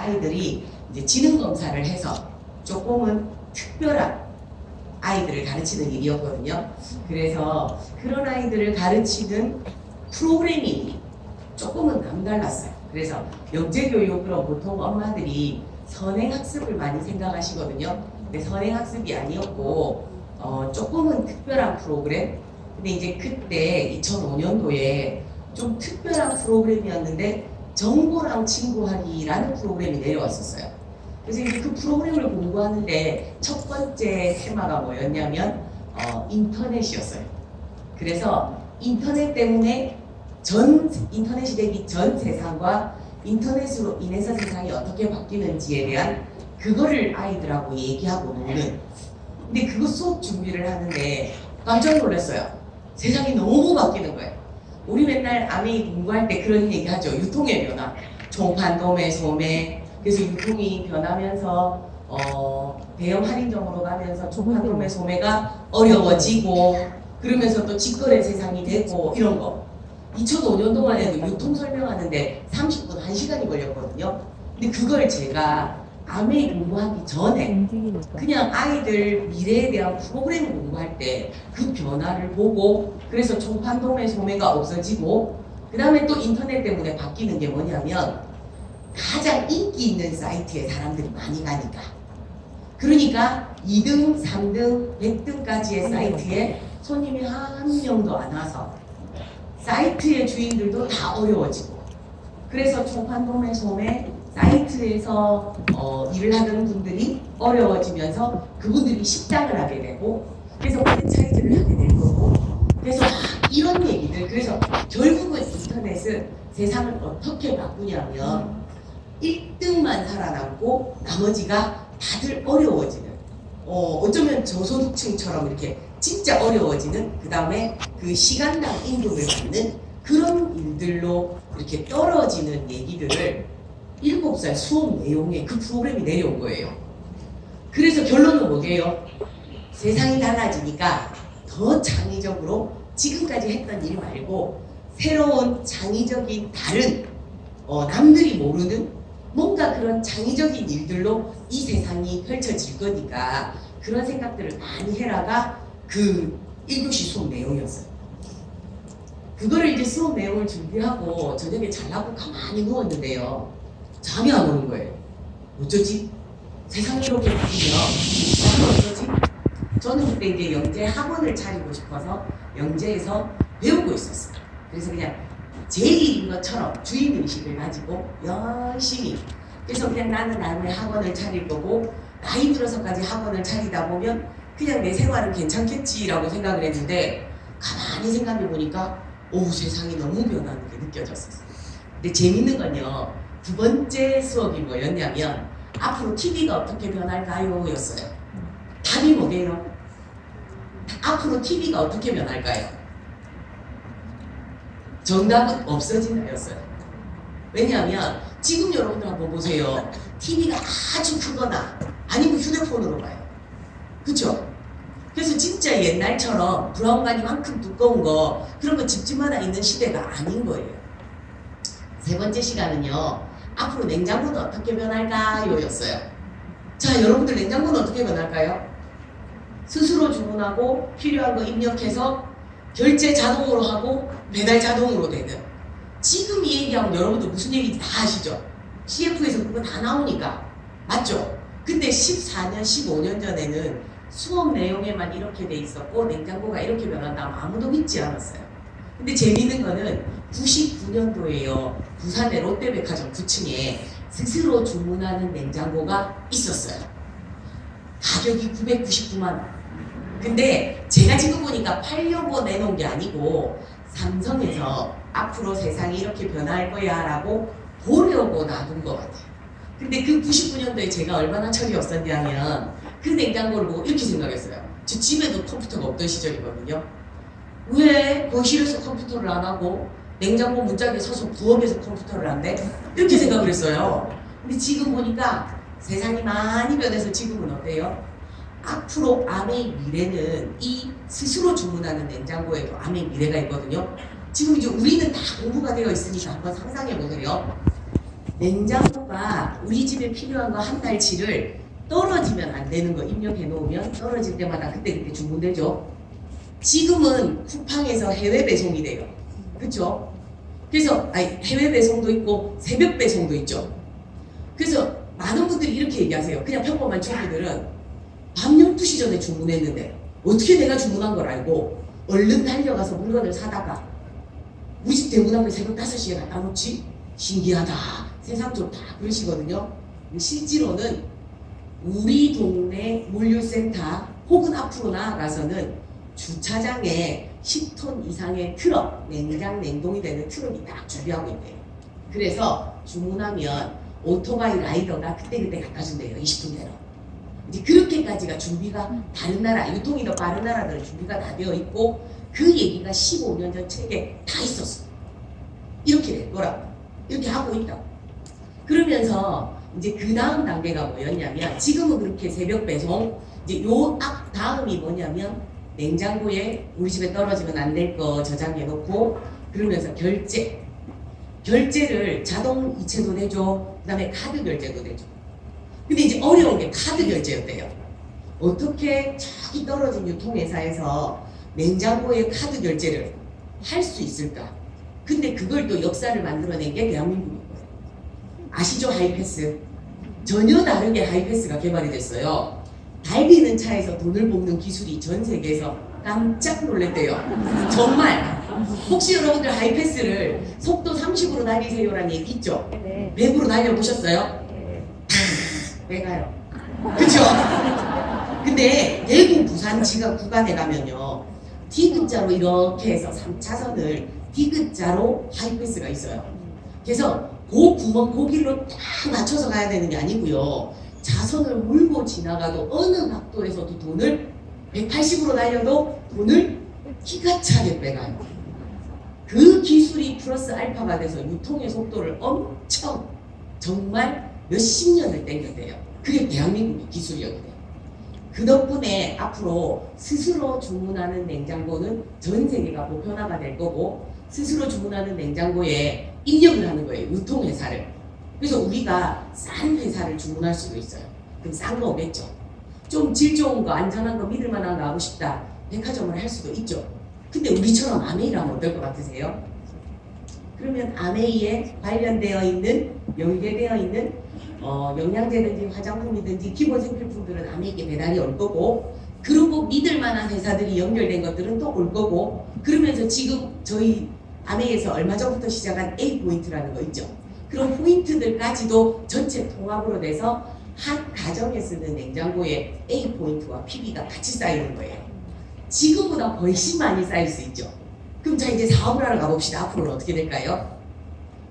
아이들이 이제 지능 검사를 해서 조금은 특별한 아이들을 가르치는 일이었거든요. 그래서 그런 아이들을 가르치는 프로그래밍이 조금은 남달랐어요. 그래서 영재교육으로 보통 엄마들이 선행학습을 많이 생각하시거든요. 근데 선행학습이 아니었고 조금은 특별한 프로그램. 근데 이제 그때 2005년도에 좀 특별한 프로그램이었는데 정보랑 친구하기라는 프로그램이 내려왔었어요. 그래서 이제 그 프로그램을 공부하는데 첫 번째 테마가 뭐였냐면 인터넷이었어요. 그래서 인터넷 때문에 인터넷이 되기 전 세상과 인터넷으로 인해서 세상이 어떻게 바뀌는지에 대한 그거를 아이들하고 얘기하고 노는. 근데 그거 수업 준비를 하는데 깜짝 놀랐어요. 세상이 너무 바뀌는 거예요. 우리 맨날 아메이 공부할 때 그런 얘기 하죠. 유통의 변화. 종판, 도매, 소매. 그래서 유통이 변하면서 대형 할인점으로 가면서 종판, 도매, 소매가 어려워지고 그러면서 또 직거래 세상이 되고 이런 거. 2005년 동안에도 유통 설명하는데 30분, 1시간이 걸렸거든요. 근데 그걸 제가 아메이 공부하기 전에 그냥 아이들 미래에 대한 프로그램 공부할 때 그 변화를 보고 그래서 종판, 도매, 소매가 없어지고 그 다음에 또 인터넷 때문에 바뀌는 게 뭐냐면 가장 인기 있는 사이트에 사람들이 많이 가니까 그러니까 2등, 3등, 100등까지의 사이트에 손님이 한 명도 안 와서 사이트의 주인들도 다 어려워지고 그래서 종판, 도매, 소매 사이트에서 일을 하는 분들이 어려워지면서 그분들이 식당을 하게 되고 그래서 프랜차이즈를 하게 될 거고 그래서 이런 얘기들 그래서 결국은 인터넷은 세상을 어떻게 바꾸냐면 1등만 살아남고 나머지가 다들 어려워지는 어쩌면 저소득층처럼 이렇게 진짜 어려워지는 그 다음에 그 시간당 임금을 받는 그런 일들로 이렇게 떨어지는 얘기들을 7살 수업 내용에 그 프로그램이 내려온 거예요. 그래서 결론은 뭐게요? 세상이 달라지니까 더 창의적으로 지금까지 했던 일 말고 새로운 창의적인 다른 남들이 모르는 뭔가 그런 창의적인 일들로 이 세상이 펼쳐질 거니까 그런 생각들을 많이 해라가 그 1교시 수업 내용이었어요. 그거를 이제 수업 내용을 준비하고 저녁에 잘하고 가만히 누웠는데요. 잠이 안 오는 거예요. 어쩌지? 세상이 이렇게 바뀌면 나는 어쩌지? 저는 그때 이제 영재 학원을 차리고 싶어서 영재에서 배우고 있었어요. 그래서 그냥 제 일인 것처럼 주인의식을 가지고 열심히 그래서 그냥 나는 나중에 학원을 차릴 거고 나이 들어서까지 학원을 차리다 보면 그냥 내 생활은 괜찮겠지라고 생각을 했는데 가만히 생각해 보니까 세상이 너무 변하는 게 느껴졌었어요. 근데 재밌는 건요. 두 번째 수업이 뭐였냐면 앞으로 TV가 어떻게 변할까요? 였어요. 답이 뭐게요? 앞으로 TV가 어떻게 변할까요? 정답은 없어진다 였어요. 왜냐하면 지금 여러분들 한번 보세요. TV가 아주 크거나 아니면 휴대폰으로 봐요. 그쵸? 그래서 진짜 옛날처럼 브라운관이만큼 두꺼운 거 그런 거 집집마다 있는 시대가 아닌 거예요. 세 번째 시간은요. 앞으로 냉장고는 어떻게 변할까요? 였어요. 자, 여러분들 냉장고는 어떻게 변할까요? 스스로 주문하고 필요한 거 입력해서 결제 자동으로 하고 배달 자동으로 되는 지금 이 얘기하면 여러분들 무슨 얘기인지 다 아시죠? CF에서 그거 다 나오니까 맞죠? 근데 14년, 15년 전에는 수업 내용에만 이렇게 돼 있었고 냉장고가 이렇게 변한다면 아무도 믿지 않았어요. 근데 재밌는 거는 99년도에요. 부산의 롯데백화점 9층에 스스로 주문하는 냉장고가 있었어요. 가격이 999만 원. 근데 제가 지금 보니까 팔려고 내놓은 게 아니고 삼성에서 앞으로 세상이 이렇게 변할 거야 라고 보려고 놔둔 것 같아요. 근데 그 99년도에 제가 얼마나 철이 없었냐면 그 냉장고를 보고 이렇게 생각했어요. 저 집에도 컴퓨터가 없던 시절이거든요. 왜 거실에서 컴퓨터를 안 하고 냉장고 문짝에 서서 부엌에서 컴퓨터를 한대? 이렇게 생각을 했어요. 근데 지금 보니까 세상이 많이 변해서 지금은 어때요? 앞으로 아메이 미래는 이 스스로 주문하는 냉장고에도 아메이 미래가 있거든요. 지금 이제 우리는 다 공부가 되어 있으니까 한번 상상해 보세요. 냉장고가 우리 집에 필요한 거 한 달치를 떨어지면 안 되는 거 입력해 놓으면 떨어질 때마다 그때그때 주문되죠. 지금은 쿠팡에서 해외 배송이 돼요. 그쵸? 그래서 해외 배송도 있고 새벽 배송도 있죠. 그래서 많은 분들이 이렇게 얘기하세요. 그냥 평범한 주부들은 밤 12시 전에 주문했는데 어떻게 내가 주문한 걸 알고 얼른 달려가서 물건을 사다가 우리 집 대문 앞에 새벽 5시에 갖다 놓지? 신기하다. 세상 좋다. 그러시거든요. 실제로는 우리 동네 물류센터 혹은 앞으로 나아가서는 주차장에 10톤 이상의 트럭, 냉장, 냉동이 되는 트럭이 딱 준비하고 있대요. 그래서 주문하면 오토바이 라이더가 그때그때 갖다 준대요. 20분 내로. 이제 그렇게까지가 준비가 다른 나라, 유통이 더 빠른 나라들은 준비가 다 되어 있고 그 얘기가 15년 전 책에 다 있었어. 이렇게 될 거라고. 이렇게 하고 있다고. 그러면서 이제 그 다음 단계가 뭐였냐면 지금은 그렇게 새벽 배송 이제 요 앞 다음이 뭐냐면 냉장고에 우리 집에 떨어지면 안 될 거 저장해 놓고 그러면서 결제를 자동 이체도 되죠. 그 다음에 카드 결제도 되죠. 근데 이제 어려운 게 카드 결제였대요. 어떻게 저기 떨어진 유통회사에서 냉장고에 카드 결제를 할 수 있을까? 근데 그걸 또 역사를 만들어낸 게 대한민국인 거예요. 아시죠? 하이패스. 전혀 다르게 하이패스가 개발이 됐어요. 달리는 차에서 돈을 뽑는 기술이 전 세계에서 깜짝 놀랐대요. 정말. 혹시 여러분들 하이패스를 속도 30으로 달리세요라는 얘기 있죠? 네. 100으로 달려보셨어요? 내가요. 그쵸? 근데 대구 부산 지각 구간에 가면요. D자로 이렇게 해서 3차선을 D자로 하이패스가 있어요. 그래서 그 구멍, 그 길로 딱 맞춰서 가야 되는 게 아니고요. 자선을 물고 지나가도 어느 각도에서도 돈을 180으로 달려도 돈을 기가 차게 빼가요. 그 기술이 플러스 알파가 돼서 유통의 속도를 엄청 정말 몇십 년을 땡겼대요. 그게 대한민국의 기술이었대요. 그 덕분에 앞으로 스스로 주문하는 냉장고는 전 세계가 보편화가 될 거고 스스로 주문하는 냉장고에 입력을 하는 거예요. 유통회사를. 그래서 우리가 싼 회사를 주문할 수도 있어요. 그럼 싼 거 오겠죠. 좀 질 좋은 거, 안전한 거, 믿을 만한 거 하고 싶다. 백화점을 할 수도 있죠. 근데 우리처럼 아메이라면 어떨 것 같으세요? 그러면 아메이에 관련되어 있는, 연계되어 있는 영양제든지 화장품이든지 기본 생필품들은 아메이에게 배달이 올 거고 그리고 믿을 만한 회사들이 연결된 것들은 또 올 거고 그러면서 지금 저희 아메이에서 얼마 전부터 시작한 A포인트라는 거 있죠. 그런 포인트들까지도 전체 통합으로 돼서 한 가정에 쓰는 냉장고에 A포인트와 PB가 같이 쌓이는 거예요. 지금보다 훨씬 많이 쌓일 수 있죠. 그럼 자 이제 사업을 하러 가봅시다. 앞으로는 어떻게 될까요?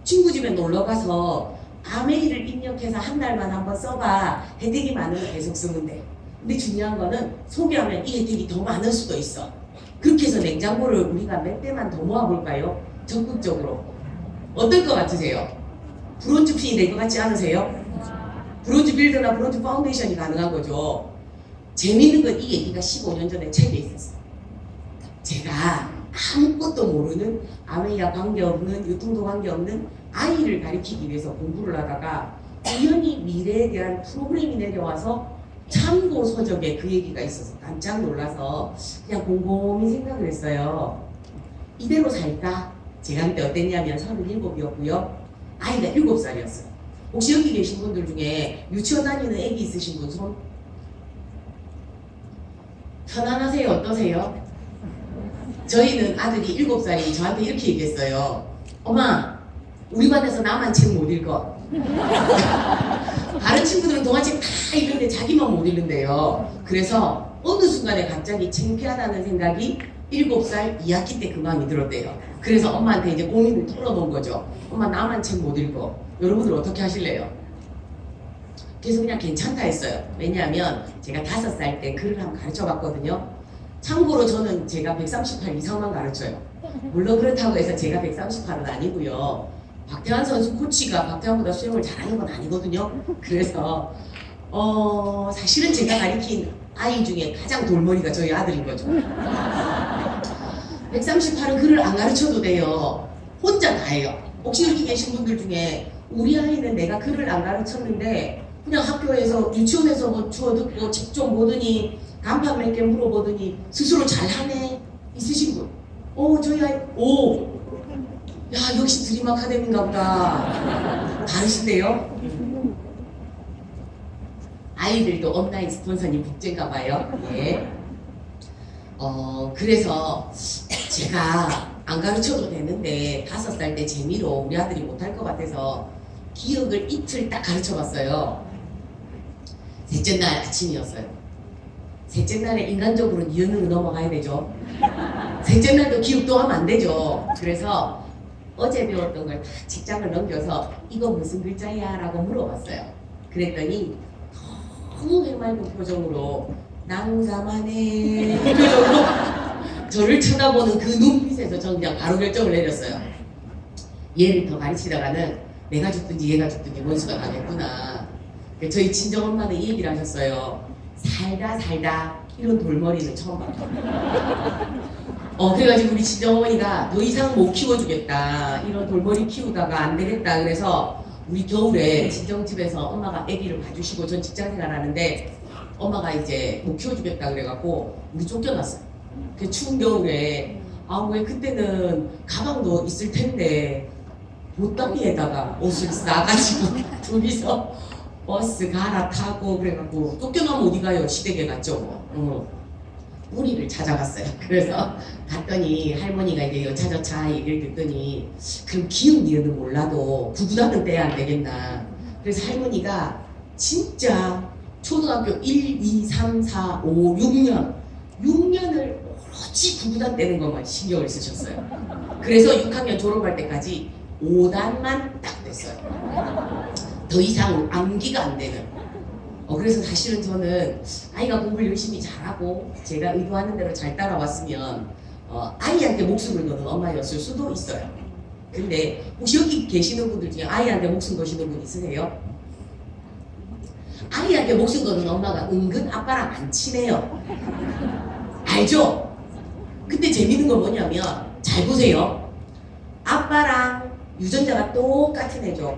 친구 집에 놀러가서 아메이를 입력해서 한 달만 한번 써봐. 혜택이 많으면 계속 쓰면 돼. 근데 중요한 거는 소개하면 이 혜택이 더 많을 수도 있어. 그렇게 해서 냉장고를 우리가 몇 대만 더 모아볼까요? 적극적으로. 어떨 것 같으세요? 브론즈 핀이 될 것 같지 않으세요? 브론즈 빌드나 브론즈 파운데이션이 가능한 거죠. 재미있는 건 이 얘기가 15년 전에 책에 있었어요. 제가 아무것도 모르는 아메이와 관계없는 유통도 관계없는 아이를 가리키기 위해서 공부를 하다가 우연히 미래에 대한 프로그램이 내려와서 참고 서적에 그 얘기가 있어서 깜짝 놀라서 그냥 곰곰이 생각을 했어요. 이대로 살까? 제가 그때 어땠냐면 37이었고요. 아이가 7살이었어요. 혹시 여기 계신 분들 중에 유치원 다니는 애기 있으신 분 손? 편안하세요? 어떠세요? 저희는 아들이 7살이 저한테 이렇게 얘기했어요. 엄마, 우리 반에서 나만 책 못 읽어. 다른 친구들은 동화책 다 읽는데 자기만 못 읽는데요. 그래서 어느 순간에 갑자기 창피하다는 생각이 7살 2학기 때 그 마음이 들었대요. 그래서 엄마한테 이제 고민을 털어놓은 거죠. 엄마 나만 책 못 읽어. 여러분들 어떻게 하실래요? 그래서 그냥 괜찮다 했어요. 왜냐하면 제가 5살 때 글을 한번 가르쳐 봤거든요. 참고로 저는 제가 138 이상만 가르쳐요. 물론 그렇다고 해서 제가 138은 아니고요. 박태환 선수 코치가 박태환보다 수영을 잘하는 건 아니거든요. 그래서 사실은 제가 가르친 아이 중에 가장 돌머리가 저희 아들인 거죠. 138은 글을 안 가르쳐도 돼요. 혼자 다 해요. 혹시 여기 계신 분들 중에 우리 아이는 내가 글을 안 가르쳤는데 그냥 학교에서 유치원에서 뭐 주워 듣고 책 좀 보더니 간판 몇 개 물어보더니 스스로 잘하네. 있으신 분? 저희 아이 야 역시 드림 아카데미인가 보다. 다르신데요? 아이들도 온라인 스폰서님 복제인가 봐요. 예. 그래서 제가 안 가르쳐도 되는데 5살 때 재미로 우리 아들이 못할 것 같아서 기억을 이틀 딱 가르쳐 봤어요. 셋째 날 아침이었어요. 셋째 날에 인간적으로 니은으로 넘어가야 되죠. 셋째 날도 기억도 하면 안 되죠. 그래서 어제 배웠던 걸 다 직장을 넘겨서 이거 무슨 글자야? 라고 물어봤어요. 그랬더니 너무 해맑은 표정으로 난감하네 표정으로 저를 쳐다보는 그 눈빛에서 저는 그냥 바로 결정을 내렸어요. 얘를 더 가르치다가는 내가 죽든지 얘가 죽든지 원수가 가겠구나. 저희 친정엄마는 이 얘기를 하셨어요. 살다 이런 돌머리는 처음 봤다. 그래가지고 우리 친정어머니가 더 이상 못 키워주겠다. 이런 돌머리 키우다가 안 되겠다. 그래서 우리 겨울에 친정집에서 엄마가 아기를 봐주시고 전 직장생활 하는데 엄마가 이제 못 키워주겠다 그래갖고 우리 쫓겨났어요. 그 추운 겨울에 왜 그때는 가방도 있을 텐데 보따리에다가 옷을 싸가지고 둘이서 버스 갈아타고 그래갖고 쫓겨나면 어디 가요? 시댁에 갔죠. 우리를 찾아갔어요. 그래서 갔더니 할머니가 이제 여차저차 얘기를 듣더니 그럼 기억 니은은 몰라도 구분하는 떼야 안 되겠나. 그래서 할머니가 진짜 초등학교 1, 2, 3, 4, 5, 6년을 오로지 구구단 떼는 것만 신경을 쓰셨어요. 그래서 6학년 졸업할 때까지 5단만 딱 됐어요. 더 이상 암기가 안 되는. 그래서 사실은 저는 아이가 공부를 열심히 잘하고 제가 의도하는 대로 잘 따라왔으면 아이한테 목숨을 거는 엄마였을 수도 있어요. 근데 혹시 여기 계시는 분들 중에 아이한테 목숨 거시는 분 있으세요? 아이한테 목숨 거는 엄마가 은근 아빠랑 안 친해요. 알죠? 근데 재밌는 건 뭐냐면 잘 보세요. 아빠랑 유전자가 똑같은 애죠.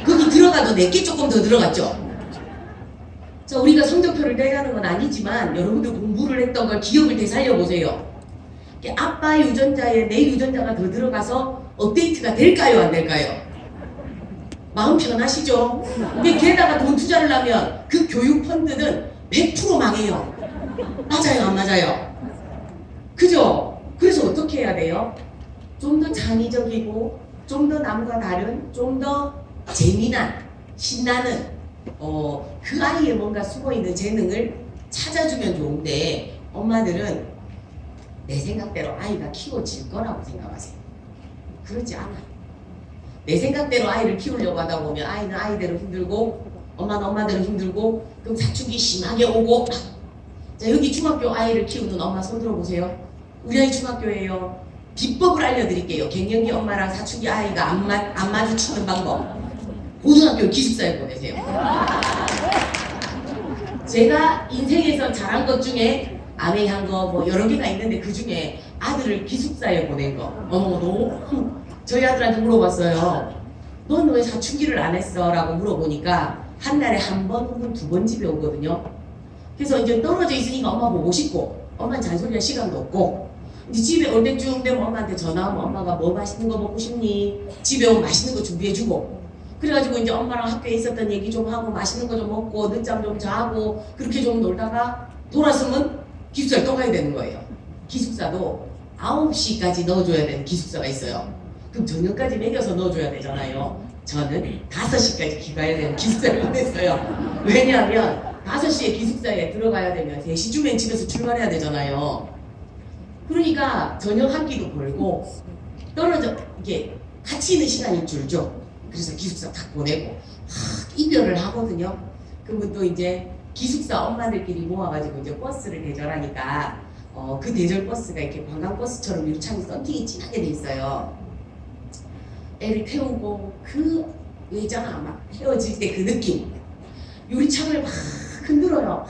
거기 들어가도 내게 조금 더 들어갔죠. 자, 우리가 성적표를 떼야 하는 건 아니지만 여러분들 공부를 했던 걸 기억을 되살려 보세요. 아빠 유전자에 내 유전자가 더 들어가서 업데이트가 될까요? 안 될까요? 마음 편하시죠? 근데 게다가 돈 투자를 하면 그 교육 펀드는 100% 망해요. 맞아요? 안 맞아요? 그죠? 그래서 어떻게 해야 돼요? 좀 더 창의적이고 좀 더 남과 다른 좀 더 재미난 신나는 그 아이에 뭔가 숨어있는 재능을 찾아주면 좋은데 엄마들은 내 생각대로 아이가 키워질 거라고 생각하세요. 그렇지 않아. 내 생각대로 아이를 키우려고 하다 보면 아이는 아이대로 힘들고 엄마는 엄마대로 힘들고 그럼 사춘기 심하게 오고. 자, 여기 중학교 아이를 키우는 엄마 손 들어보세요. 우리 아이 중학교예요. 비법을 알려드릴게요. 갱년기 엄마랑 사춘기 아이가 안 마주치는 방법. 고등학교 기숙사에 보내세요. 제가 인생에서 잘한 것 중에 아메한 거 뭐 여러 개가 있는데 그 중에 아들을 기숙사에 보낸 거. 너무 저희 아들한테 물어봤어요. 넌 왜 사춘기를 안 했어? 라고 물어보니까 한 달에 한 번 혹은 2번 집에 오거든요. 그래서 이제 떨어져 있으니까 엄마 보고 싶고 엄마는 잔소리할 시간도 없고 이제 집에 올 때쯤 되면 엄마한테 전화하면 엄마가 뭐 맛있는 거 먹고 싶니? 집에 오면 맛있는 거 준비해주고 그래가지고 이제 엄마랑 학교에 있었던 얘기 좀 하고 맛있는 거 좀 먹고 늦잠 좀 자고 그렇게 좀 놀다가 돌아서면 기숙사를 또 가야 되는 거예요. 기숙사도 9시까지 넣어줘야 되는 기숙사가 있어요. 그럼 저녁까지 먹여서 넣어줘야 되잖아요. 저는 5시까지 기가야 되는 기숙사를 보냈어요. 왜냐하면 5시에 기숙사에 들어가야 되면 3시쯤엔 집에서 출발해야 되잖아요. 그러니까 저녁 한 끼도 벌고 떨어져 이게 같이 있는 시간이 줄죠. 그래서 기숙사 딱 보내고 이별을 하거든요. 그러면 또 이제 기숙사 엄마들끼리 모아가지고 이제 버스를 대절하니까 그 대절 버스가 이렇게 관광버스처럼 유창 썬팅이 진하게 돼 있어요. 애를 태우고 그 외잖아 막 헤어질 때 그 느낌. 유리창을 막 흔들어요.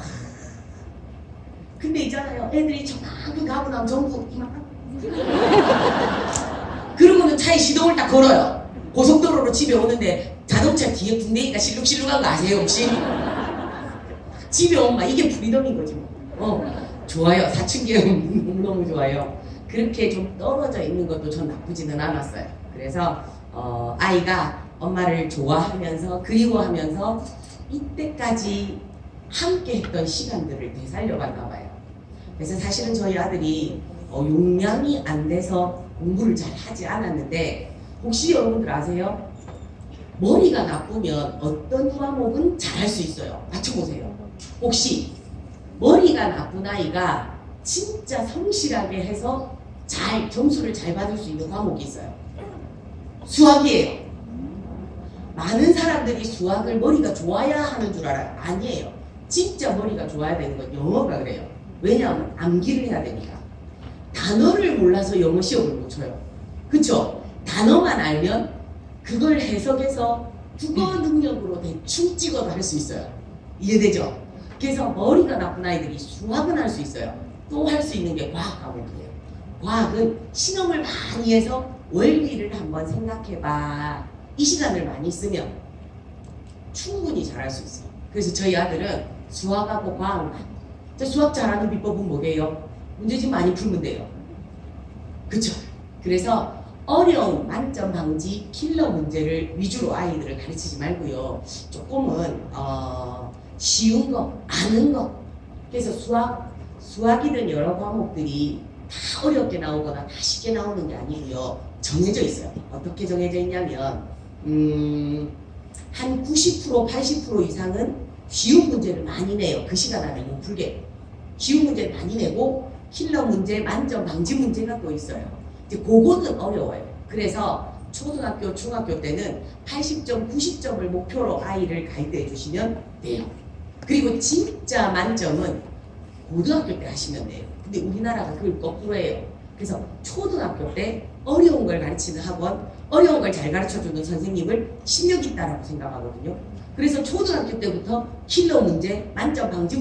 근데 있잖아요. 애들이 저만큼 가고 나면 전부 이만큼. 그러고는 차에 시동을 딱 걸어요. 고속도로로 집에 오는데 자동차 뒤에 군대니까 실룩실룩한 거 아세요 혹시? 집에 오면 이게 프리덤인 거지 뭐. 좋아요. 사춘기에 너무너무 좋아요. 그렇게 좀 떨어져 있는 것도 전 나쁘지는 않았어요. 그래서 아이가 엄마를 좋아하면서 그리워하면서 이때까지 함께 했던 시간들을 되살려봤나 봐요. 그래서 사실은 저희 아들이 용량이 안 돼서 공부를 잘 하지 않았는데 혹시 여러분들 아세요? 머리가 나쁘면 어떤 과목은 잘할 수 있어요. 맞춰보세요. 혹시 머리가 나쁜 아이가 진짜 성실하게 해서 점수를 잘 받을 수 있는 과목이 있어요. 수학이에요. 많은 사람들이 수학을 머리가 좋아야 하는 줄 알아요. 아니에요. 진짜 머리가 좋아야 되는 건 영어가 그래요. 왜냐하면 암기를 해야 되니까. 단어를 몰라서 영어 시험을 못 쳐요. 그쵸? 단어만 알면 그걸 해석해서 국어 능력으로 대충 찍어도 할 수 있어요. 이해되죠? 그래서 머리가 나쁜 아이들이 수학은 할 수 있어요. 또 할 수 있는 게 과학 과목이에요. 과학은 실험을 많이 해서 원리를 한번 생각해봐. 이 시간을 많이 쓰면 충분히 잘할 수 있어요. 그래서 저희 아들은 수학하고 과학만. 수학 잘하는 비법은 뭐게요? 문제집 많이 풀면 돼요. 그쵸? 그래서 어려운 만점 방지 킬러 문제를 위주로 아이들을 가르치지 말고요. 조금은 쉬운 거, 아는 거. 그래서 수학이든 여러 과목들이 다 어렵게 나오거나 다 쉽게 나오는 게 아니고요. 정해져 있어요. 어떻게 정해져 있냐면 한 90%, 80% 이상은 쉬운 문제를 많이 내요. 그 시간 안에 못 풀게. 쉬운 문제를 많이 내고 킬러 문제, 만점 방지 문제가 또 있어요. 이제 그거는 어려워요. 그래서 초등학교, 중학교 때는 80점, 90점을 목표로 아이를 가이드해 주시면 돼요. 그리고 진짜 만점은 고등학교 때 하시면 돼요. 근데 우리나라가 그걸 거꾸로 해요. 그래서 초등학교 때 어려운 걸 가르치는 학원, 어려운 걸 잘 가르쳐주는 선생님을 실력 있다라고 생각하거든요. 그래서 초등학교 때부터 킬러 문제, 만점 방지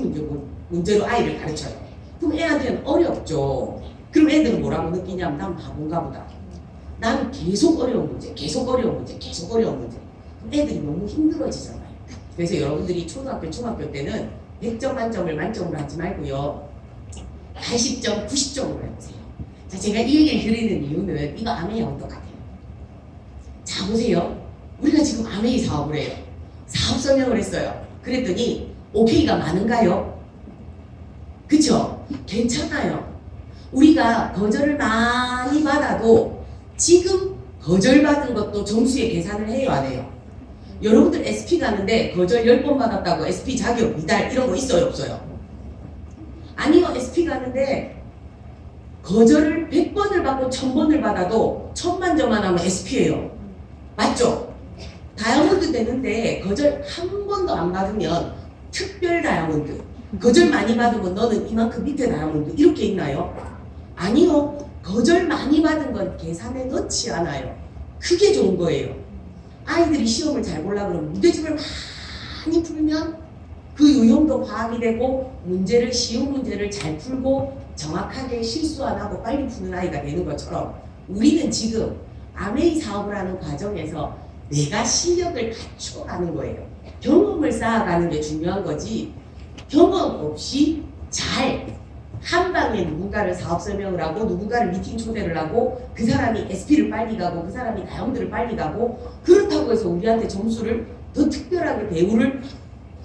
문제로 아이를 가르쳐요. 그럼 애한테는 어렵죠. 그럼 애들은 뭐라고 느끼냐면 난 바본가 보다. 난 계속 어려운 문제, 계속 어려운 문제, 계속 어려운 문제. 애들이 너무 힘들어지잖아요. 그래서 여러분들이 초등학교, 중학교 때는 100점 만점을 만점으로 하지 말고요. 80점, 90점으로 해보세요. 자, 제가 이 얘기를 드리는 이유는 이거 아메이하고 똑같아요. 자, 보세요. 우리가 지금 아메이 사업을 해요. 사업 설명을 했어요. 그랬더니 오케이가 많은가요? 그쵸? 괜찮아요. 우리가 거절을 많이 받아도 지금 거절받은 것도 점수에 계산을 해요, 안 해요? 여러분들 SP 가는데 거절 10번 받았다고 SP 자격 미달 이런 거 있어요, 없어요? 아니요, SP 가는데 거절을 100번을 받고 1000번을 받아도 1000만점만 하면 SP예요. 맞죠? 다이아몬드 되는데 거절 한 번도 안 받으면 특별 다이아몬드. 거절 많이 받으면 너는 이만큼 밑에 다이아몬드 이렇게 있나요? 아니요. 거절 많이 받은 건 계산에 넣지 않아요. 그게 좋은 거예요. 아이들이 시험을 잘 보려고 그러면 문제집을 많이 풀면 그 유형도 파악이 되고 쉬운 문제를 잘 풀고 정확하게 실수 안 하고 빨리 푸는 아이가 되는 것처럼 우리는 지금 아메이 사업을 하는 과정에서 내가 실력을 갖춰가는 거예요. 경험을 쌓아가는 게 중요한 거지 경험 없이 잘 한 방에 누군가를 사업 설명을 하고 누군가를 미팅 초대를 하고 그 사람이 SP를 빨리 가고 그 사람이 다이아몬드를 빨리 가고 그렇다고 해서 우리한테 점수를 더 특별하게 대우를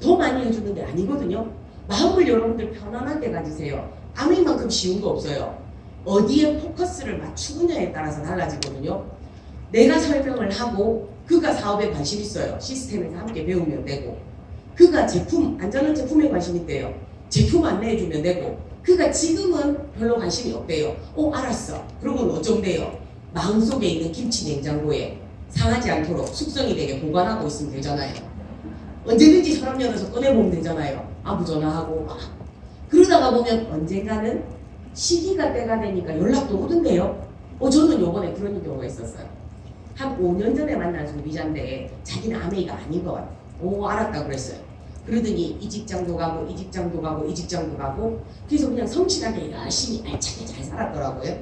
더 많이 해주는 게 아니거든요. 마음을 여러분들 편안하게 가지세요. 아메이만큼 쉬운 거 없어요. 어디에 포커스를 맞추느냐에 따라서 달라지거든요. 내가 설명을 하고 그가 사업에 관심 있어요. 시스템에서 함께 배우면 되고 그가 안전한 제품에 관심 있대요. 제품 안내해주면 되고 그가 지금은 별로 관심이 없대요. 알았어. 그러면 어쩐대요? 마음속에 있는 김치 냉장고에 상하지 않도록 숙성이 되게 보관하고 있으면 되잖아요. 언제든지 서랍 열어서 꺼내보면 되잖아요. 아무 전화하고 막. 그러다가 보면 언젠가는 시기가 때가 되니까 연락도 오던데요. 저는 요번에 그런 경우가 있었어요. 한 5년 전에 만난 소비자인데 자기는 아메이가 아닌 것 같아요. 알았다 그랬어요. 그러더니 이 직장도 가고 이 직장도 가고 이 직장도 가고 그래서 그냥 성실하게 열심히 알차게 잘 살았더라고요.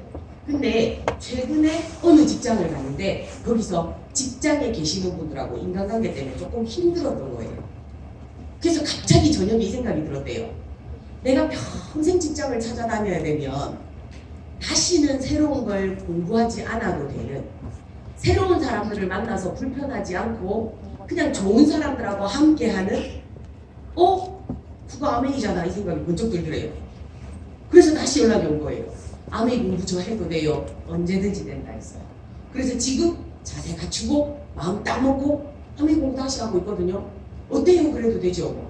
근데 최근에 어느 직장을 갔는데 거기서 직장에 계시는 분들하고 인간관계 때문에 조금 힘들었던 거예요. 그래서 갑자기 저녁에 이 생각이 들었대요. 내가 평생 직장을 찾아다녀야 되면 다시는 새로운 걸 공부하지 않아도 되는, 새로운 사람들을 만나서 불편하지 않고 그냥 좋은 사람들하고 함께하는 그거 아메이잖아 이 생각이 번쩍 들더래요. 그래서 다시 연락이 온 거예요. 아메이 공부 저 해도 돼요. 언제든지 된다 했어요. 그래서 지금 자세 갖추고 마음 딱 먹고 아메이 공부 다시 하고 있거든요. 어때요? 그래도 되죠?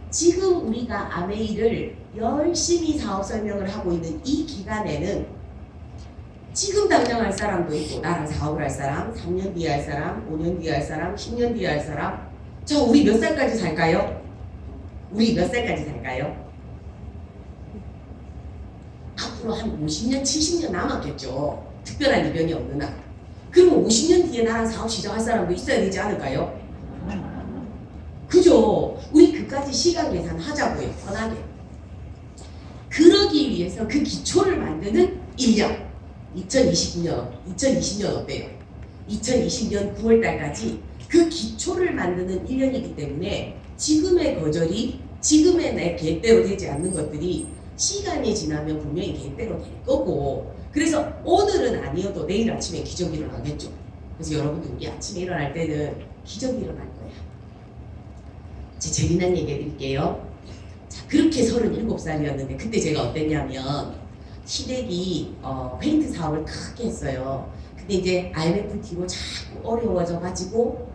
지금 우리가 아메이를 열심히 사업 설명을 하고 있는 이 기간에는 지금 당장 할 사람도 있고, 나랑 사업을 할 사람, 3년 뒤에 할 사람, 5년 뒤에 할 사람, 10년 뒤에 할 사람. 자, 우리 몇 살까지 살까요? 우리 몇 살까지 살까요? 앞으로 한 50년, 70년 남았겠죠. 특별한 이변이 없는 한. 그러면 50년 뒤에 나랑 사업 시작할 사람도 있어야 되지 않을까요? 그죠? 우리 그까지 시간 계산하자고요. 편하게. 그러기 위해서 그 기초를 만드는 1년. 2020년 어때요? 2020년 9월달까지 그 기초를 만드는 1년이기 때문에 지금의 거절이, 지금의 내 계획대로 되지 않는 것들이 시간이 지나면 분명히 계획대로 될 거고, 그래서 오늘은 아니어도 내일 아침에 기적이 일어나겠죠. 그래서 여러분들 우리 아침에 일어날 때는 기적이 일어날 거야. 제 재미난 얘기 해드릴게요. 자, 그렇게 37살이었는데 그때 제가 어땠냐면 시댁이 페인트 사업을 크게 했어요. 근데 이제 IMF 뒤로 자꾸 어려워져 가지고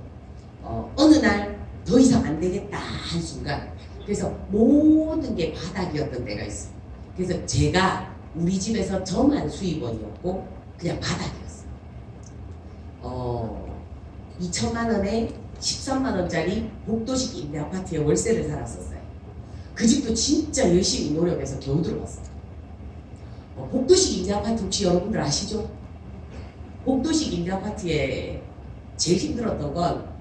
어느 날 더 이상 안 되겠다 한 순간, 그래서 모든 게 바닥이었던 때가 있어요. 그래서 제가 우리 집에서 저만 수입원이었고 그냥 바닥이었어요. 2천만 원에 13만 원짜리 복도식 임대 아파트에 월세를 살았었어요. 그 집도 진짜 열심히 노력해서 겨우 들어갔어요. 복도식 임대 아파트 혹시 여러분들 아시죠? 복도식 임대 아파트에 제일 힘들었던 건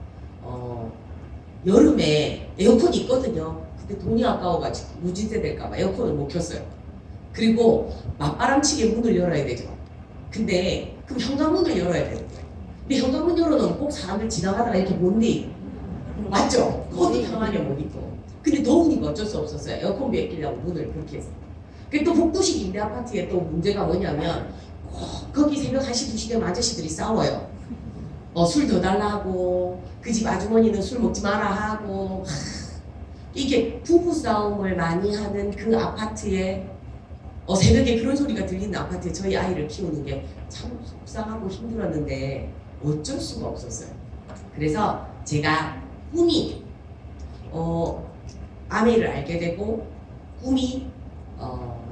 여름에 에어컨이 있거든요. 근데 돈이 아까워가지고 무진세 될까봐 에어컨을 못 켰어요. 그리고 맞바람치게 문을 열어야 되죠. 근데 그럼 현관문을 열어야 되는 거예요. 근데 현관문 열어놓으면 꼭 사람들 지나가다가 이렇게 못 내요. 맞죠? 어디 가만히 못 있고. 근데 더우니까 어쩔 수 없었어요. 에어컨비 아끼려고 문을 그렇게 했어요. 그리고 또 복도식 임대 아파트에 또 문제가 뭐냐면 거기 새벽 1시, 2시 되면 아저씨들이 싸워요. 술 더 달라 하고, 그 집 아주머니는 술 먹지 마라 하고, 이게 부부싸움을 많이 하는 그 아파트에 새벽에 그런 소리가 들리는 아파트에 저희 아이를 키우는 게 참 속상하고 힘들었는데 어쩔 수가 없었어요. 그래서 제가 꿈이 아메이를 알게 되고 꿈이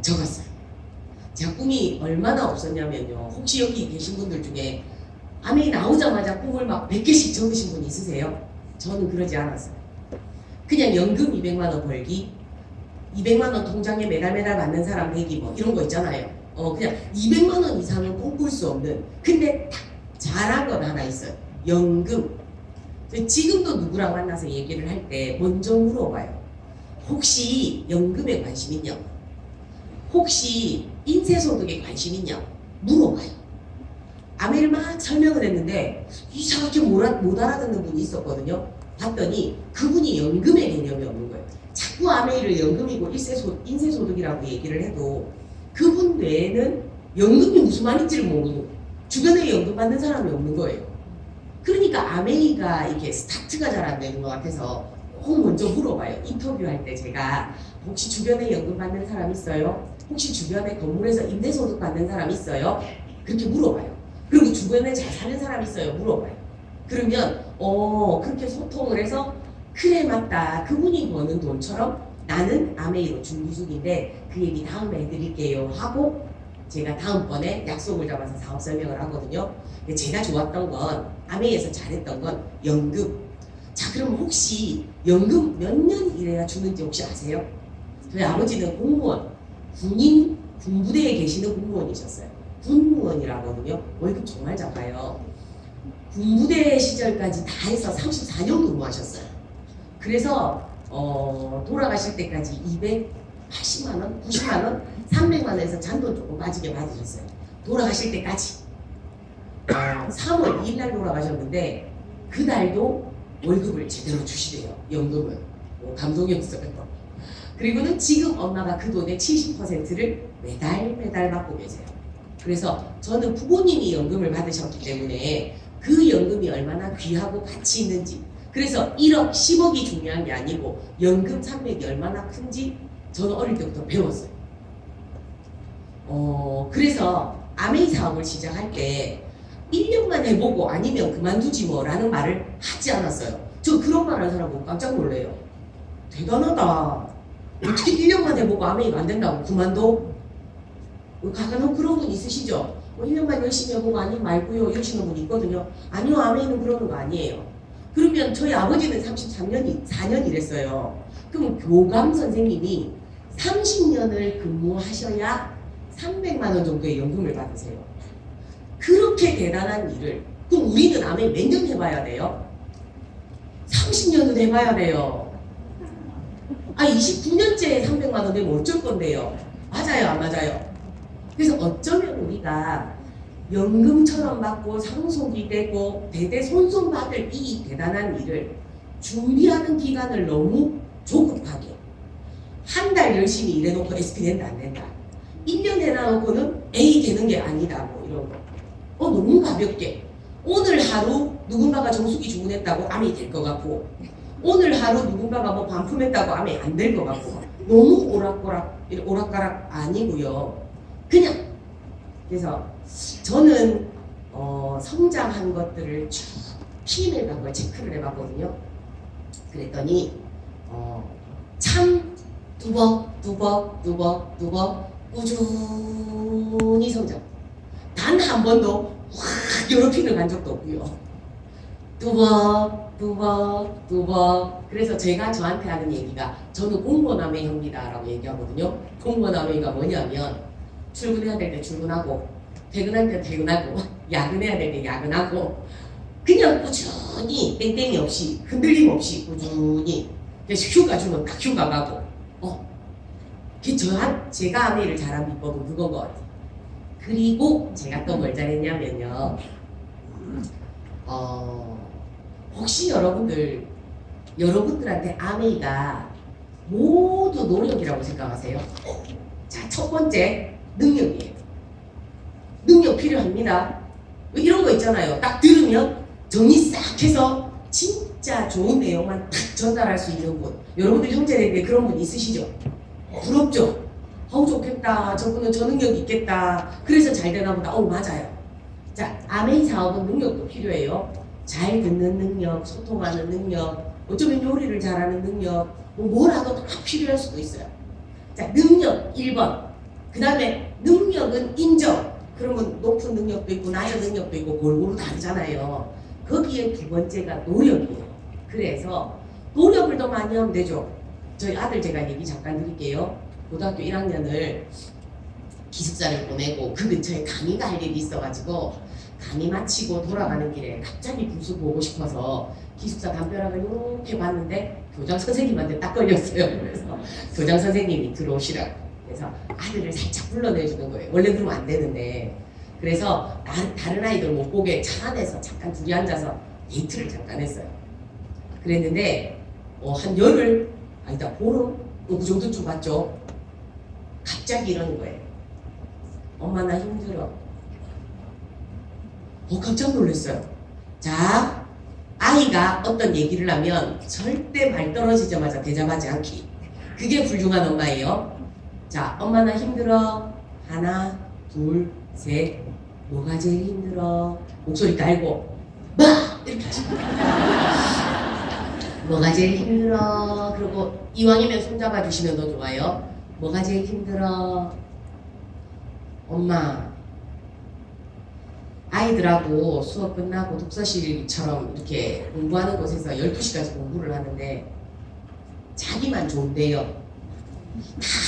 적었어요. 제가 꿈이 얼마나 없었냐면요. 혹시 여기 계신 분들 중에 아메이 나오자마자 꿈을 막 100개씩 적으신 분 있으세요? 저는 그러지 않았어요. 그냥 연금 200만 원 벌기, 200만 원 통장에 매달 받는 사람 되기 뭐 이런 거 있잖아요. 그냥 200만 원 이상은 꿈꿀 수 없는, 근데 딱 잘한 건 하나 있어요. 연금. 지금도 누구랑 만나서 얘기를 할 때 먼저 물어봐요. 혹시 연금에 관심 있냐? 혹시 인세소득에 관심 있냐? 물어봐요. 아메이를 막 설명을 했는데 이상하게 못 알아듣는 분이 있었거든요. 봤더니 그분이 연금의 개념이 없는 거예요. 자꾸 아메이를 연금이고 인세소득이라고 얘기를 해도 그분 외에는 연금이 무슨 말인지를 모르고 주변에 연금 받는 사람이 없는 거예요. 그러니까 아메이가 이게 스타트가 잘 안 되는 것 같아서 꼭 먼저 물어봐요. 인터뷰할 때 제가 혹시 주변에 연금 받는 사람 있어요? 혹시 주변에 건물에서 임대소득 받는 사람 있어요? 그렇게 물어봐요. 그리고 주변에 잘 사는 사람 있어요? 물어봐요. 그러면 그렇게 소통을 해서 그래 맞다, 그분이 버는 돈처럼 나는 아메이로 준비 중인데 그 얘기 다음에 해드릴게요 하고 제가 다음번에 약속을 잡아서 사업 설명을 하거든요. 근데 제가 좋았던 건, 아메이에서 잘했던 건 연금. 자, 그럼 혹시 연금 몇 년 일해야 주는지 혹시 아세요? 저희 아버지는 공무원, 군부대에 계시는 공무원이셨어요. 군무원이라거든요. 월급 정말 작아요. 군부대 시절까지 다 해서 34년 근무하셨어요. 그래서 돌아가실 때까지 280만 원, 90만 원, 300만 원에서 잔돈 조금 빠지게 받으셨어요. 돌아가실 때까지. 3월 2일 날 돌아가셨는데 그날도 월급을 제대로 주시대요. 연금은. 감동이었어요. 그리고는 지금 엄마가 그 돈의 70%를 매달 받고 계세요. 그래서 저는 부모님이 연금을 받으셨기 때문에 그 연금이 얼마나 귀하고 가치 있는지, 그래서 1억, 10억이 중요한 게 아니고 연금 산맥이 얼마나 큰지 저는 어릴 때부터 배웠어요. 그래서 아메이 사업을 시작할 때 1년만 해보고 아니면 그만두지 뭐 라는 말을 하지 않았어요. 저 그런 말 하는 사람 보고 깜짝 놀래요. 대단하다. 어떻게 1년만 해보고 아메이가 안 된다고 그만둬? 가끔 그런 분 있으시죠? 1년만 열심히 해보고 아니면 말고요 이러시는 분 있거든요. 아니요, 아메이는 그러는 거 아니에요. 그러면 저희 아버지는 4년 일했어요. 그럼 교감 선생님이 30년을 근무하셔야 300만 원 정도의 연금을 받으세요. 그렇게 대단한 일을, 그럼 우리는 아메이 몇 년 해봐야 돼요? 30년은 해봐야 돼요. 29년째 300만 원 되면 어쩔 건데요? 맞아요, 안 맞아요? 그래서 어쩌면 우리가 연금처럼 받고 상속이 되고 대대손손 받을 이 대단한 일을 준비하는 기간을 너무 조급하게 한 달 열심히 일해놓고 SP 된다 안 된다, 1년 해놔놓고는 A 되는 게 아니다 뭐 이런 거 너무 가볍게 오늘 하루 누군가가 정수기 주문했다고 암이 될 것 같고 오늘 하루 누군가가 뭐 반품했다고 암이 안 될 것 같고 너무 오락가락 아니고요. 그냥 그래서 저는 성장한 것들을 쭉 피임을 간 걸 체크를 해봤거든요. 그랬더니 참 두벅 꾸준히 성장. 단 한 번도 확 괴롭힘을 간 적도 없고요. 두벅. 그래서 제가 저한테 하는 얘기가, 저는 공무원아메이 형입니다 라고 얘기하거든요. 공무원아메이가 뭐냐면 출근해야 될 때 출근하고 퇴근할 때 퇴근하고 야근해야 될 때 야근하고 그냥 꾸준히 땡땡이 없이 흔들림 없이 꾸준히, 그래서 휴가 주면 딱 휴가 가고 제가 아메이를 잘한 비법은 그건 것 같아요. 그리고 제가 또 뭘 잘했냐면요, 혹시 여러분들한테 아메이가 모두 노력이라고 생각하세요? 자, 첫 번째 능력이에요. 능력 필요합니다. 이런 거 있잖아요. 딱 들으면 정리 싹 해서 진짜 좋은 내용만 딱 전달할 수 있는 분. 여러분들 형제들에게 그런 분 있으시죠? 부럽죠? 좋겠다. 저분은 저 능력이 있겠다. 그래서 잘 되나 보다. 맞아요. 자, 아메이 사업은 능력도 필요해요. 잘 듣는 능력, 소통하는 능력, 어쩌면 요리를 잘하는 능력, 뭐라도 다 필요할 수도 있어요. 자, 능력 1번. 그 다음에 능력은 인정. 그러면 높은 능력도 있고 낮은 능력도 있고 골고루 다르잖아요. 거기에 두 번째가 노력이에요. 그래서 노력을 더 많이 하면 되죠. 저희 아들 제가 얘기 잠깐 드릴게요. 고등학교 1학년을 기숙사를 보내고 그 근처에 강의가 할 일이 있어가지고 강의 마치고 돌아가는 길에 갑자기 불쑥 보고 싶어서 기숙사 담벼락을 이렇게 봤는데 교장 선생님한테 딱 걸렸어요. 그래서 교장 선생님이 들어오시라고. 그래서 아들을 살짝 불러내주는 거예요. 원래 그러면 안 되는데. 그래서 다른 아이들 못 보게 차 안에서 잠깐 둘이 앉아서 데이트를 잠깐 했어요. 그랬는데 한 열흘, 보름? 그 정도쯤 봤죠. 갑자기 이러는 거예요. 엄마 나 힘들어. 깜짝 놀랐어요. 자, 아이가 어떤 얘기를 하면 절대 말 떨어지자마자 대답하지 않기. 그게 훌륭한 엄마예요. 자, 엄마 나 힘들어. 하나, 둘, 셋. 뭐가 제일 힘들어? 목소리 달고 막 이렇게 하시면 뭐가 제일 힘들어? 그리고 이왕이면 손잡아 주시면 더 좋아요. 뭐가 제일 힘들어? 엄마, 아이들하고 수업 끝나고 독서실처럼 이렇게 공부하는 곳에서 12시까지 공부를 하는데 자기만 좋은데요.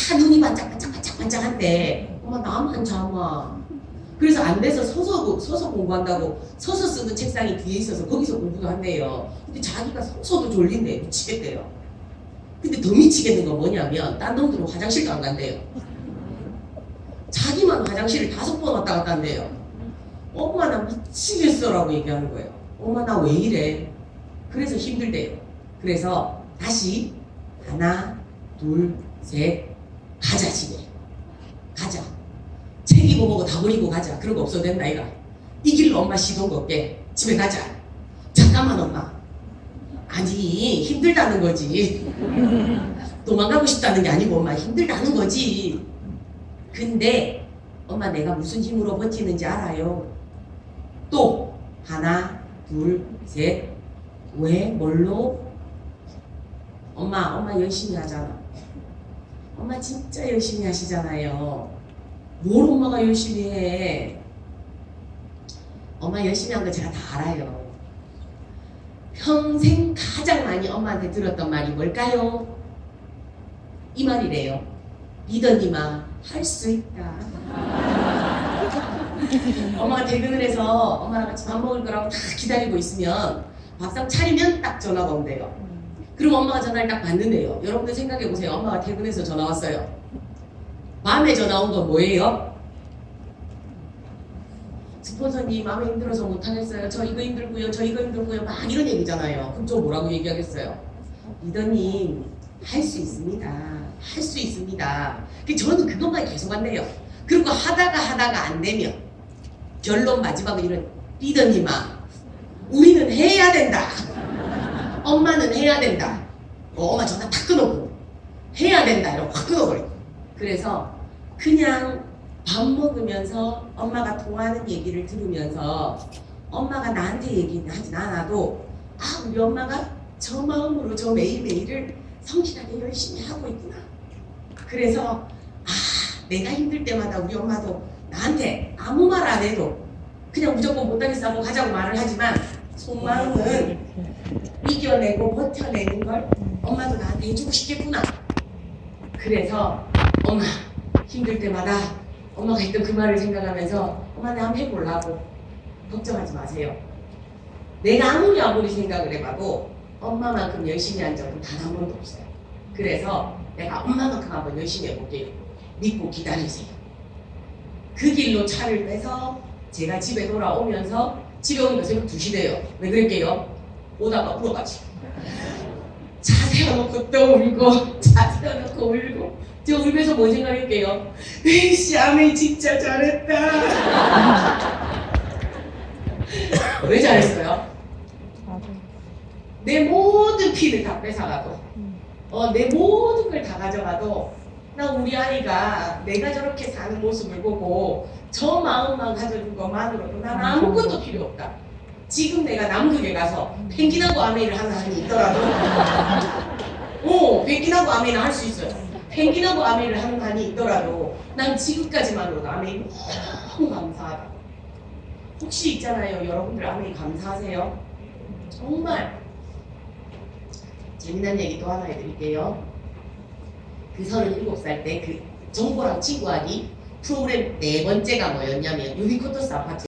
다 눈이 반짝반짝한데 엄마 나만 잠아. 그래서 안 돼서 서서 공부한다고 서서 쓰는 책상이 뒤에 있어서 거기서 공부도 한대요. 근데 자기가 서서도 졸린데 미치겠대요. 근데 더 미치겠는 건 뭐냐면 딴 놈들은 화장실도 안 간대요. 자기만 화장실을 5번 왔다 갔다 한대요. 엄마 나 미치겠어라고 얘기하는 거예요. 엄마 나 왜 이래? 그래서 힘들대요. 그래서 다시 하나, 둘, 셋, 가자 집에. 가자. 챙기고 뭐고 다 버리고 가자. 그런 거 없어도 된다 이가. 이 길로 엄마 시동 걸게. 집에 가자. 잠깐만 엄마. 아니 힘들다는 거지. 도망가고 싶다는 게 아니고 엄마 힘들다는 거지. 근데 엄마 내가 무슨 힘으로 버티는지 알아요. 또 하나 둘 셋. 왜? 뭘로? 엄마 열심히 하잖아. 엄마 진짜 열심히 하시잖아요. 뭘 엄마가 열심히 해? 엄마 열심히 한 거 제가 다 알아요. 평생 가장 많이 엄마한테 들었던 말이 뭘까요? 이 말이래요. 리더님아, 할 수 있다. 엄마가 퇴근을 해서 엄마랑 같이 밥 먹을 거라고 다 기다리고 있으면 밥상 차리면 딱 전화가 온대요. 그럼 엄마가 전화를 딱 받는데요. 여러분들 생각해 보세요. 엄마가 퇴근해서 전화 왔어요. 밤에 전화 온 건 뭐예요? 스폰서님 마음에 힘들어서 못하겠어요. 저 이거 힘들고요. 저 이거 힘들고요. 막 이런 얘기잖아요. 그럼 저 뭐라고 얘기하겠어요? 리더님 할 수 있습니다. 할 수 있습니다. 저는 그것만 계속 한대요. 그리고 하다가 안 되면 결론 마지막은 이런 리더님아 우리는 해야 된다. 엄마는 해야 된다. 엄마 전화 탁 끊어버려. 해야 된다. 이러고 확 끊어버려. 그래서 그냥 밥 먹으면서 엄마가 통화하는 얘기를 들으면서 엄마가 나한테 얘기는 하진 않아도 아 우리 엄마가 저 마음으로 저 매일매일을 성실하게 열심히 하고 있구나. 그래서 아 내가 힘들 때마다 우리 엄마도 나한테 아무 말 안 해도 그냥 무조건 못하겠어 하고 가자고 말을 하지만 속마음은 이겨내고 버텨내는 걸 엄마도 나한테 해주고 싶겠구나. 그래서 엄마 힘들 때마다 엄마가 했던 그 말을 생각하면서 엄마 나 한번 해보려고. 걱정하지 마세요. 내가 아무리 생각을 해봐도 엄마만큼 열심히 한 적은 단 한 번도 없어요. 그래서 내가 엄마만큼 한번 열심히 해볼게요. 믿고 기다리세요. 그 길로 차를 빼서 제가 집에 돌아오면서 집에 오니까 새벽 2시 돼요. 왜 그럴게요? 오다가 울어가지고 차 세워놓고 또 울고 차 세워놓고 울고 저 울면서 뭐 생각할게요? 에이씨 아메 진짜 잘했다. 왜 잘했어요? 내 모든 피를 다 뺏어가도 내 모든 걸 다 가져가도 나 우리 아이가 내가 저렇게 사는 모습을 보고 저 마음만 가져준 것만으로도 난 아무것도 필요 없다. 지금 내가 남극에 가서 펭귄하고 아메이를 하는 한이 있더라도 펭귄하고 아메이는 할 수 있어요. 펭귄하고 아메이를 하는 한이 있더라도 난 지금까지만으로도 아메이 너무 감사하다. 혹시 있잖아요. 여러분들 아메이 감사하세요? 정말 재미난 얘기 또 하나 해드릴게요. 그 37살 때 그 정보랑 친구하기 프로그램 4번째가 뭐였냐면 유비쿼터스 아파트